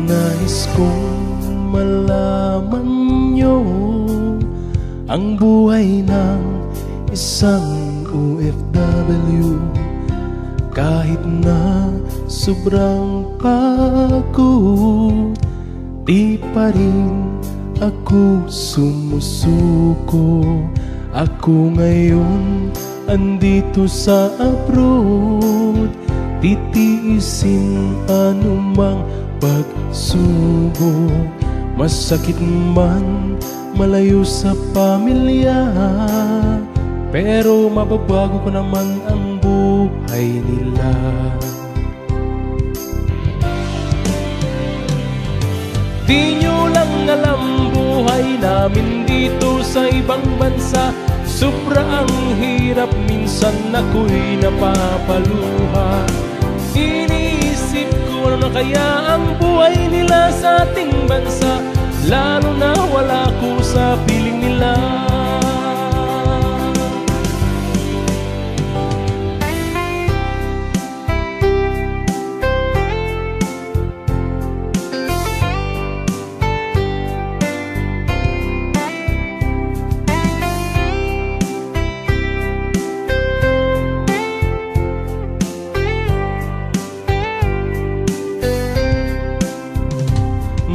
Nais kong malaman nyo ang buhay ng isang OFW. Kahit na sobrang pagod, di pa rin ako sumusuko. Ako ngayon andito sa abroad, titiisin anumang pagsubok. Masakit man malayo sa pamilya, pero mababago ko naman ang buhay nila. Di nyo lang alam buhay namin dito sa ibang bansa. Sobra ang hirap, minsan ako'y napapaluha. Iniisip ko ano na kaya ang buhay nila sa ating bansa, lalo na wala ko sa piling nila.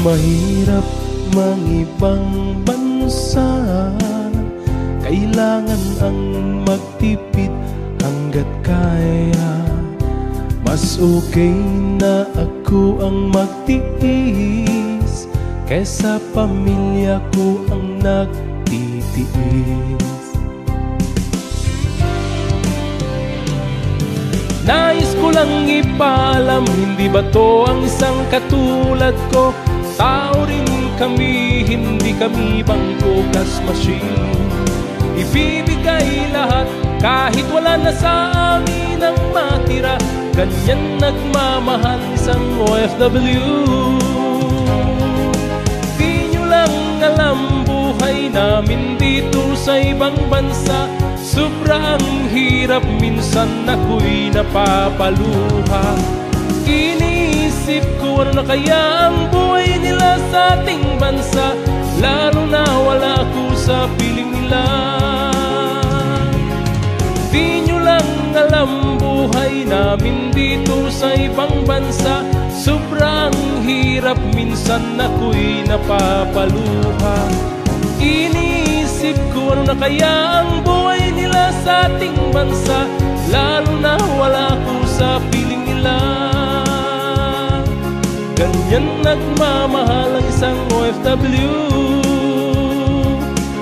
Mahirap mangibang bansa, kailangan ang magtipid hanggat kaya. Mas okay na ako ang magtiis kaysa pamilya ko ang nagtitiis. Nais ko lang ipaalam, hindi ba to ang isang katulad ko? Tao rin kami, hindi kami bangko gas machine. Ibibigay lahat kahit wala na sa amin ang matira. Ganyan nagmamahal isang OFW. Di nyo lang alam buhay namin dito sa ibang bansa. Sobra ang hirap, minsan ako'y napapaluha. Iniisip ko ano na kaya ang buhay nila sa ating bansa, lalo na wala ako sa piling nila. Di nyo lang alam buhay namin dito sa ibang bansa. Sobrang hirap, minsan ako'y napapaluha. Iniisip ko ano na kaya ang buhay nila sa ating bansa, lalo na wala ako sa piling nila. Ganyan nagmamahal ang isang OFW.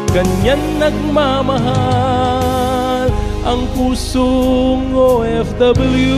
Ganyan nagmamahal ang pusong OFW.